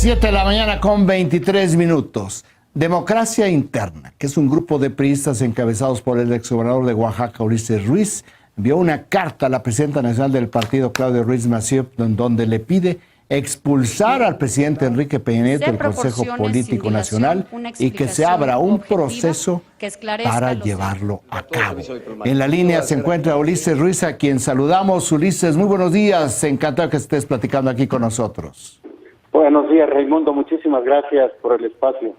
7 de la mañana con 23 minutos. Democracia Interna, que es un grupo de priistas encabezados por el exgobernador de Oaxaca, Ulises Ruiz, envió una carta a la presidenta nacional del partido, Claudia Ruiz Massieu, donde le pide expulsar al presidente Enrique Peña Nieto del Consejo Político Nacional y que se abra un proceso para llevarlo a cabo. En la línea se encuentra Ulises Ruiz, a quien saludamos. Ulises, muy buenos días. Encantado que estés platicando aquí con nosotros. Buenos días, Raimundo. Muchísimas gracias por el espacio.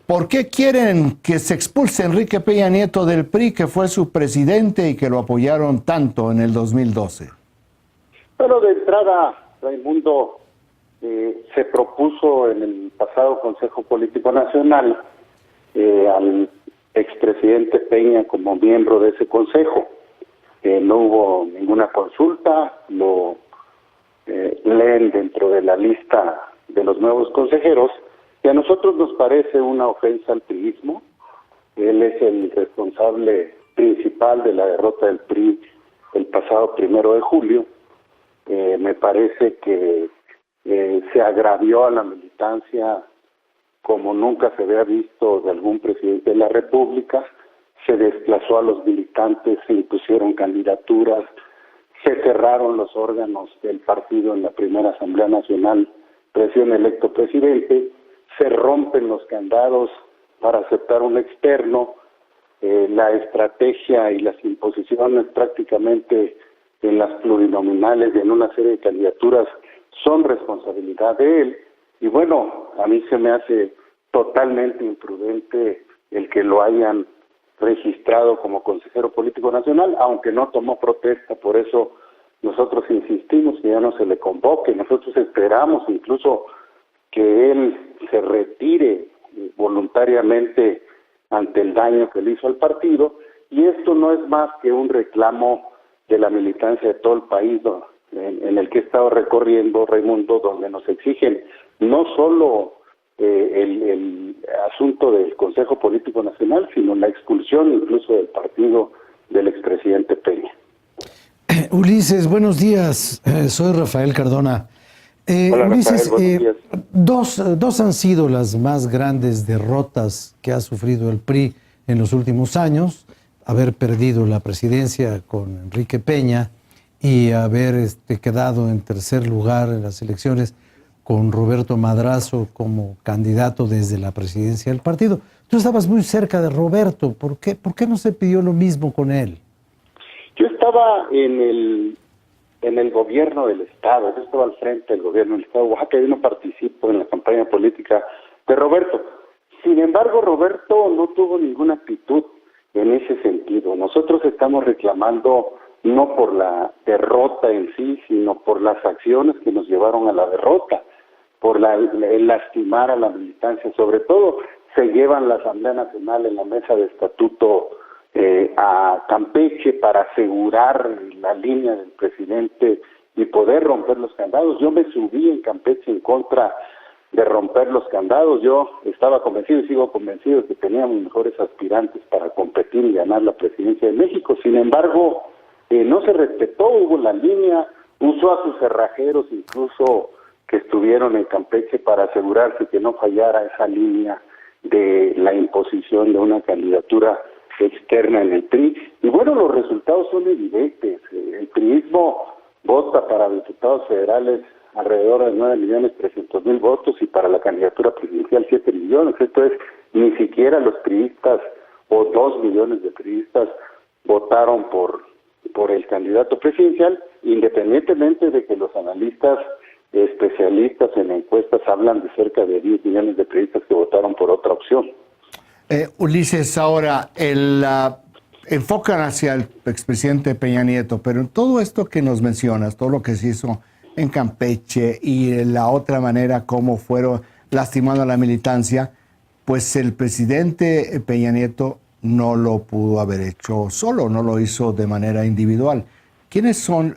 ¿Por qué quieren que se expulse Enrique Peña Nieto del PRI, que fue su presidente y que lo apoyaron tanto en el 2012? Bueno, de entrada, Raimundo, se propuso en el pasado Consejo Político Nacional al expresidente Peña como miembro de ese consejo. No hubo ninguna consulta, lo leen dentro de la lista de los nuevos consejeros, y a nosotros nos parece una ofensa al priismo. Él es el responsable principal de la derrota del PRI el pasado 1 de julio. Me parece que se agravió a la militancia como nunca se había visto de algún presidente de la República. Se desplazó a los militantes, se impusieron candidaturas, se cerraron los órganos del partido en la primera Asamblea Nacional, recién electo presidente, se rompen los candados para aceptar un externo. La estrategia y las imposiciones prácticamente en las plurinominales y en una serie de candidaturas son responsabilidad de él. Y bueno, a mí se me hace totalmente imprudente el que lo hayan registrado como consejero político nacional, aunque no tomó protesta. Por eso nosotros insistimos que ya no se le convoque. Nosotros esperamos incluso que él se retire voluntariamente ante el daño que le hizo al partido, y esto no es más que un reclamo de la militancia de todo el país en el que he estado recorriendo, Raimundo, donde nos exigen no solo el asunto del Consejo Político Nacional, sino la expulsión incluso del partido del expresidente Peña. Ulises, buenos días. Soy Rafael Cardona. Hola, Ulises, Rafael, buenos días. Dos han sido las más grandes derrotas que ha sufrido el PRI en los últimos años: haber perdido la presidencia con Enrique Peña y haber quedado en tercer lugar en las elecciones con Roberto Madrazo como candidato desde la presidencia del partido. Tú estabas muy cerca de Roberto. ¿Por qué no se pidió lo mismo con él? Yo estaba en el gobierno del Estado, yo estaba al frente del gobierno del Estado de Oaxaca, yo no participo en la campaña política de Roberto. Sin embargo, Roberto no tuvo ninguna actitud en ese sentido. Nosotros estamos reclamando no por la derrota en sí, sino por las acciones que nos llevaron a la derrota, por el lastimar a la militancia. Sobre todo, se llevan la Asamblea Nacional en la mesa de estatuto a Campeche para asegurar la línea del presidente y poder romper los candados. Yo me subí en Campeche en contra de romper los candados. Yo estaba convencido y sigo convencido de que teníamos mejores aspirantes para competir y ganar la presidencia de México. Sin embargo, no se respetó, hubo la línea, usó a sus cerrajeros incluso que estuvieron en Campeche para asegurarse que no fallara esa línea de la imposición de una candidatura externa en el PRI. Y bueno, los resultados son evidentes. El priismo vota para diputados federales alrededor de 9.300.000 votos y para la candidatura presidencial 7 millones. Esto es, ni siquiera los priistas o 2 millones de priistas votaron por el candidato presidencial, independientemente de que los analistas especialistas en encuestas hablan de cerca de 10 millones de priistas que votaron por otra opción. Ulises, ahora enfocan hacia el expresidente Peña Nieto, pero en todo esto que nos mencionas, todo lo que se hizo en Campeche y la otra manera como fueron lastimando a la militancia, pues el presidente Peña Nieto no lo pudo haber hecho solo, no lo hizo de manera individual. ¿Quiénes son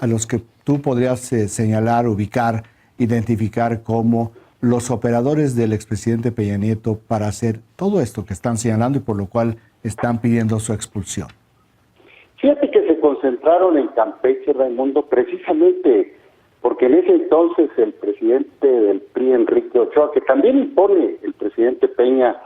a los que tú podrías señalar, ubicar, identificar como los operadores del expresidente Peña Nieto para hacer todo esto que están señalando y por lo cual están pidiendo su expulsión? Fíjate que se concentraron en Campeche, Raimundo, precisamente porque en ese entonces el presidente del PRI, Enrique Ochoa, que también impone el presidente Peña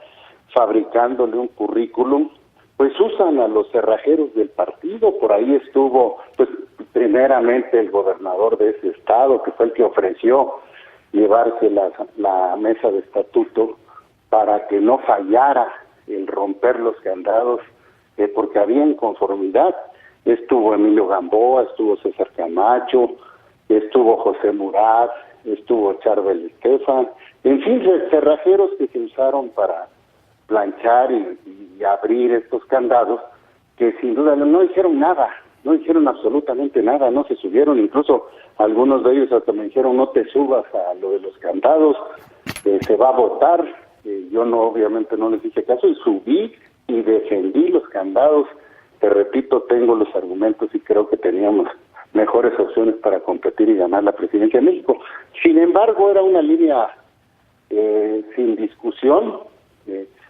fabricándole un currículum, pues usan a los cerrajeros del partido. Por ahí estuvo, pues primeramente el gobernador de ese estado, que fue el que ofreció llevarse la mesa de estatuto para que no fallara el romper los candados, porque había inconformidad. Estuvo Emilio Gamboa, estuvo César Camacho, estuvo José Murat, estuvo Charbel Estefan, en fin, cerrajeros que se usaron para planchar y abrir estos candados, que sin duda no hicieron nada, no hicieron absolutamente nada, no se subieron, incluso algunos de ellos hasta me dijeron: no te subas a lo de los candados, se va a votar. Yo no, obviamente no les hice caso y subí y defendí los candados. Te repito, tengo los argumentos y creo que teníamos mejores opciones para competir y ganar la presidencia de México. Sin embargo, era una línea sin discusión.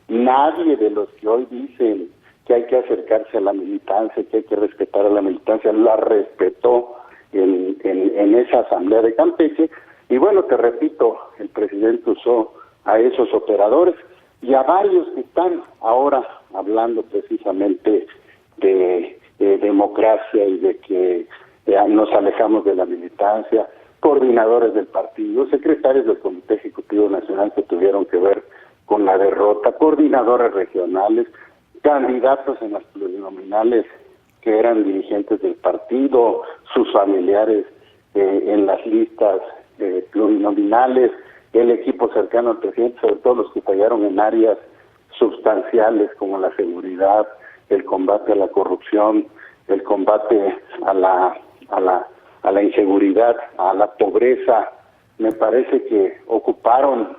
Nadie de los que hoy dicen que hay que acercarse a la militancia, que hay que respetar a la militancia, la respetó en esa asamblea de Campeche. Y bueno, te repito, el presidente usó a esos operadores y a varios que están ahora hablando precisamente de democracia y de que nos alejamos de la militancia, coordinadores del partido, secretarios del Comité Ejecutivo Nacional que tuvieron que ver con la derrota, coordinadores regionales, candidatos en las plurinominales que eran dirigentes del partido, sus familiares en las listas plurinominales, el equipo cercano al presidente, sobre todo los que fallaron en áreas sustanciales como la seguridad, el combate a la corrupción, el combate a la inseguridad, a la pobreza. Me parece que ocuparon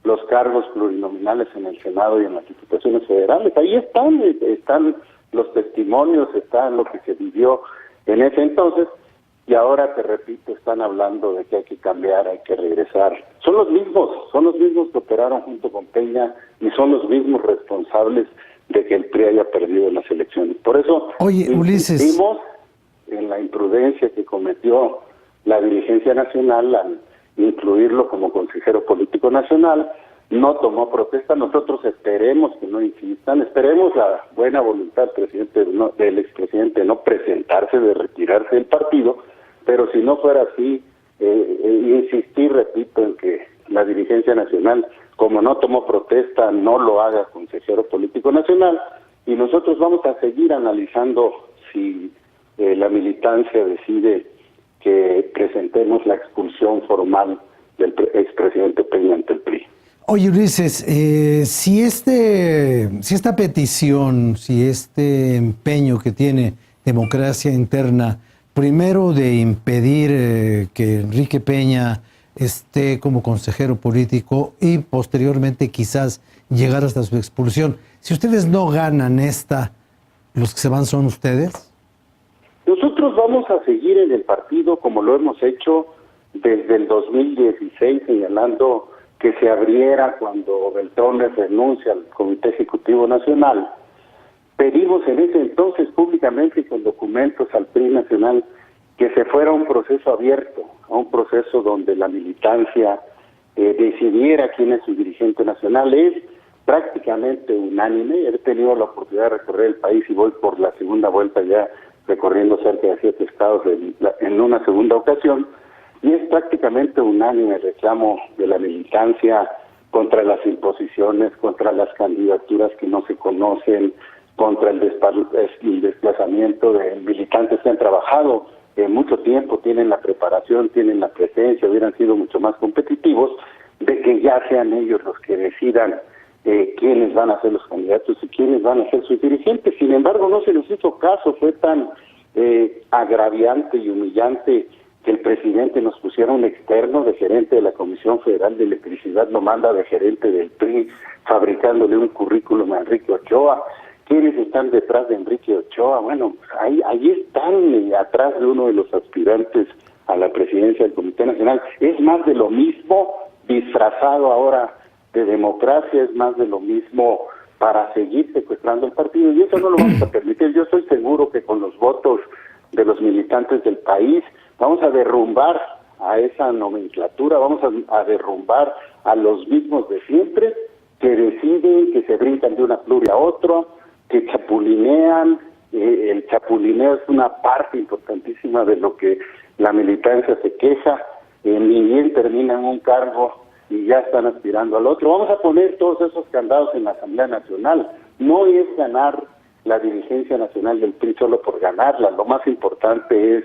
los cargos plurinominales en el Senado y en las diputaciones federales. Ahí están los testimonios, está lo que se vivió en ese entonces, y ahora, te repito, están hablando de que hay que cambiar, hay que regresar. Son los mismos que operaron junto con Peña y son los mismos responsables de que el PRI haya perdido las elecciones. Por eso, insistimos en la imprudencia que cometió la dirigencia nacional al incluirlo como consejero político nacional. No tomó protesta. Nosotros esperemos que no insistan, esperemos la buena voluntad del expresidente no presentarse, de retirarse del partido, pero si no fuera así, insistir, repito, en que la dirigencia nacional, como no tomó protesta, no lo haga consejero político nacional, y nosotros vamos a seguir analizando si la militancia decide que presentemos la expulsión formal del expresidente Peña ante el PRI. Oye, Ulises, si esta petición, si este empeño que tiene Democracia Interna, primero de impedir que Enrique Peña esté como consejero político y posteriormente quizás llegar hasta su expulsión, si ustedes no ganan ¿los que se van son ustedes? Nosotros vamos a seguir en el partido como lo hemos hecho desde el 2016, señalando que se abriera cuando Beltrones renuncia al Comité Ejecutivo Nacional. Pedimos en ese entonces públicamente con documentos al PRI nacional que se fuera a un proceso abierto, a un proceso donde la militancia decidiera quién es su dirigente nacional. Es prácticamente unánime. He tenido la oportunidad de recorrer el país y voy por la segunda vuelta ya recorriendo cerca de 7 estados en una segunda ocasión, y es prácticamente unánime el reclamo de la militancia contra las imposiciones, contra las candidaturas que no se conocen, contra el desplazamiento de militantes que han trabajado mucho tiempo, tienen la preparación, tienen la presencia, hubieran sido mucho más competitivos, de que ya sean ellos los que decidan quiénes van a ser los candidatos y quiénes van a ser sus dirigentes. Sin embargo, no se les hizo caso. Fue tan agraviante y humillante que el presidente nos pusiera un externo de gerente de la Comisión Federal de Electricidad, lo manda de gerente del PRI, fabricándole un currículum a Enrique Ochoa. ¿Quiénes están detrás de Enrique Ochoa? Bueno, ahí están atrás de uno de los aspirantes a la presidencia del Comité Nacional. Es más de lo mismo, disfrazado ahora de democracia, es más de lo mismo para seguir secuestrando el partido, y eso no lo vamos a permitir. Yo estoy seguro que con los votos de los militantes del país vamos a derrumbar a esa nomenclatura, vamos a derrumbar a los mismos de siempre, que deciden, que se brincan de una pluria a otra, que chapulinean. El chapulineo es una parte importantísima de lo que la militancia se queja, ni bien terminan un cargo y ya están aspirando al otro. Vamos a poner todos esos candados en la Asamblea Nacional. No es ganar la dirigencia nacional del PRI solo por ganarla, lo más importante es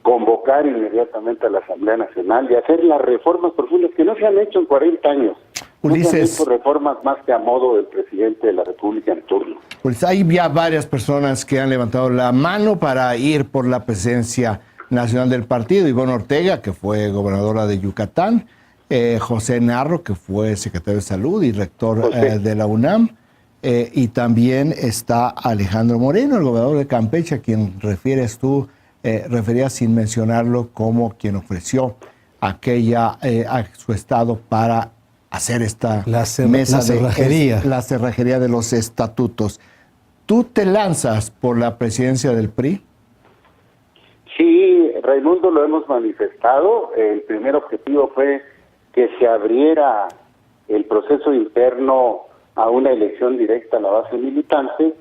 convocar inmediatamente a la Asamblea Nacional y hacer las reformas profundas que no se han hecho en 40 años. Ulises, no se han hecho reformas más que a modo del presidente de la República en turno. Pues hay ya varias personas que han levantado la mano para ir por la presidencia nacional del partido. Ivonne Ortega, que fue gobernadora de Yucatán, José Narro, que fue secretario de Salud y rector de la UNAM, y también está Alejandro Moreno, el gobernador de Campeche, a quien referías sin mencionarlo como quien ofreció a su estado para hacer esta la cerrajería de los estatutos. ¿Tú te lanzas por la presidencia del PRI? Sí, Raimundo, lo hemos manifestado. El primer objetivo fue que se abriera el proceso interno a una elección directa a la base militante.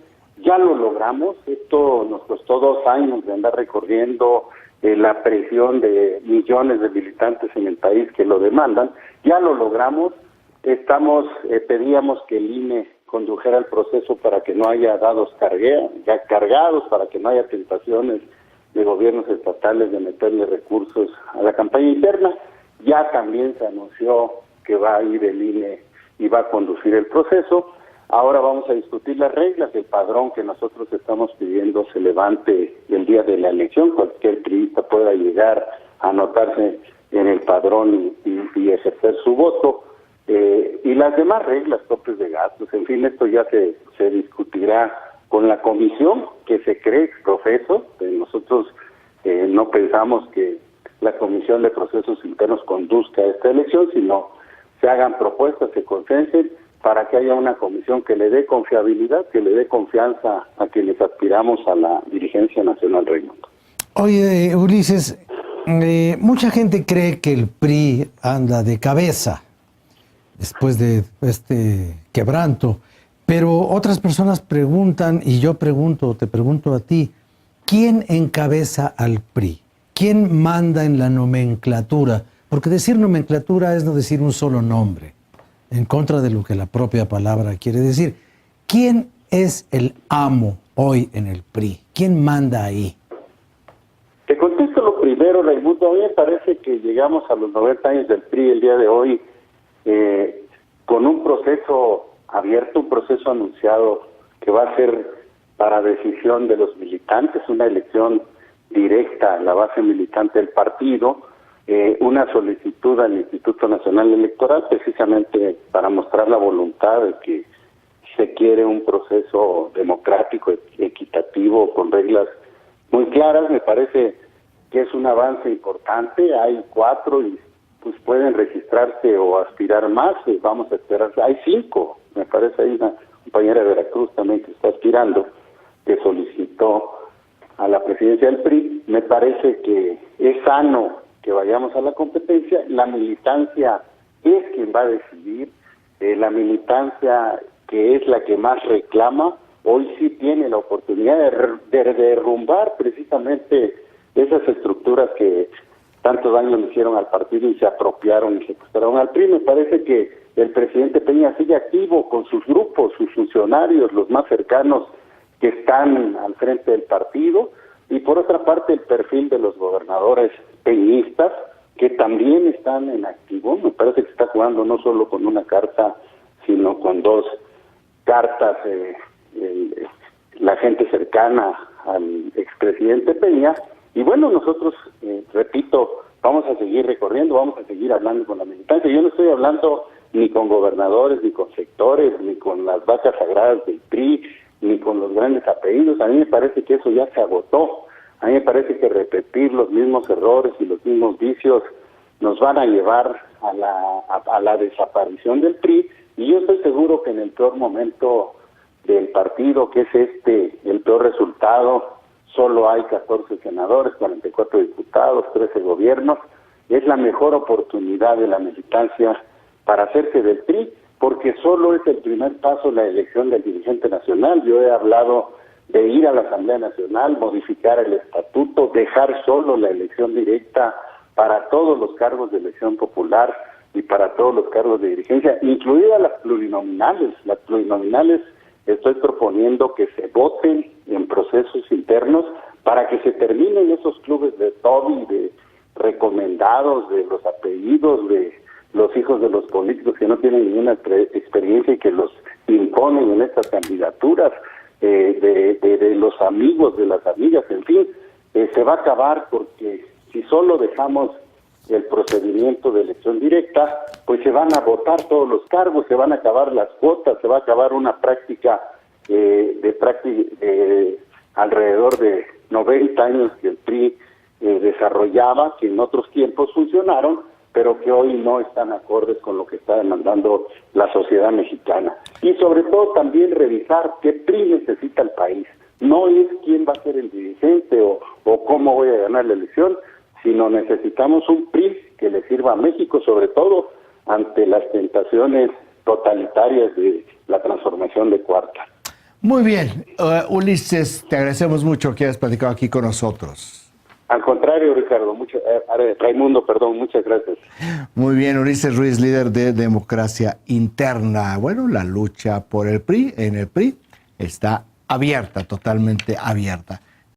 Ya lo logramos. Esto nos costó 2 años de andar recorriendo la presión de millones de militantes en el país que lo demandan. Ya lo logramos. Pedíamos que el INE condujera el proceso para que no haya dados cargados, para que no haya tentaciones de gobiernos estatales de meterle recursos a la campaña interna. Ya también se anunció que va a ir el INE y va a conducir el proceso. Ahora vamos a discutir las reglas. El padrón que nosotros estamos pidiendo se levante el día de la elección. Cualquier priista pueda llegar a anotarse en el padrón y ejercer su voto. Y las demás reglas, topes de gastos, en fin, esto ya se discutirá con la comisión que se cree ex profeso. Nosotros no pensamos que la Comisión de Procesos Internos conduzca a esta elección, sino se hagan propuestas, se consensen para que haya una comisión que le dé confiabilidad, que le dé confianza a quienes aspiramos a la dirigencia nacional, Raimundo. Oye, Ulises, mucha gente cree que el PRI anda de cabeza después de este quebranto, pero otras personas preguntan, y yo te pregunto a ti, ¿quién encabeza al PRI? ¿Quién manda en la nomenclatura? Porque decir nomenclatura es no decir un solo nombre, en contra de lo que la propia palabra quiere decir. ¿Quién es el amo hoy en el PRI? ¿Quién manda ahí? Te contesto lo primero, Raimundo. A mí me parece que llegamos a los 90 años del PRI el día de hoy con un proceso abierto, un proceso anunciado que va a ser para decisión de los militantes, una elección directa a la base militante del partido, una solicitud al Instituto Nacional Electoral precisamente para mostrar la voluntad de que se quiere un proceso democrático, equitativo, con reglas muy claras. Me parece que es un avance importante. Hay 4 y pues pueden registrarse o aspirar más. Vamos a esperar. Hay 5. Me parece hay una compañera de Veracruz también que está aspirando, que solicitó a la presidencia del PRI. Me parece que es sano que vayamos a la competencia. La militancia es quien va a decidir. La militancia, que es la que más reclama, hoy sí tiene la oportunidad de derrumbar precisamente esas estructuras que tanto daño le hicieron al partido y se apropiaron y secuestraron al PRI. Me parece que el presidente Peña sigue activo con sus grupos, sus funcionarios, los más cercanos que están al frente del partido, y por otra parte el perfil de los gobernadores peñistas que también están en activo. Me parece que está jugando no solo con una carta, sino con 2 cartas, la gente cercana al expresidente Peña. Y bueno, nosotros, repito, vamos a seguir recorriendo, vamos a seguir hablando con la militancia. Yo no estoy hablando ni con gobernadores, ni con sectores, ni con las vacas sagradas del PRI, ni con los grandes apellidos. A mí me parece que eso ya se agotó. A mí me parece que repetir los mismos errores y los mismos vicios nos van a llevar a la desaparición del PRI. Y yo estoy seguro que en el peor momento del partido, que es el peor resultado, solo hay 14 senadores, 44 diputados, 13 gobiernos. es la mejor oportunidad de la militancia para hacerse del PRI, porque solo es el primer paso la elección del dirigente nacional. Yo he hablado de ir a la Asamblea Nacional, modificar el estatuto, dejar solo la elección directa para todos los cargos de elección popular y para todos los cargos de dirigencia, incluidas las plurinominales. Las plurinominales estoy proponiendo que se voten en procesos internos para que se terminen esos clubes de Toby, de recomendados, de los apellidos, de los hijos de los políticos que no tienen ninguna experiencia y que los imponen en estas candidaturas, de los amigos, de las amigas, en fin, se va a acabar, porque si solo dejamos el procedimiento de elección directa, pues se van a votar todos los cargos, se van a acabar las cuotas, se va a acabar una práctica alrededor de 90 años que el PRI desarrollaba, que en otros tiempos funcionaron, pero que hoy no están acordes con lo que está demandando la sociedad mexicana. Y sobre todo también revisar qué PRI necesita el país. No es quién va a ser el dirigente o cómo voy a ganar la elección, sino necesitamos un PRI que le sirva a México, sobre todo ante las tentaciones totalitarias de la transformación de Cuarta. Muy bien, Ulises, te agradecemos mucho que hayas platicado aquí con nosotros. Al contrario, Ricardo, Raimundo, muchas gracias. Muy bien, Ulises Ruiz, líder de Democracia Interna. Bueno, la lucha por el PRI, en el PRI, está abierta, totalmente abierta.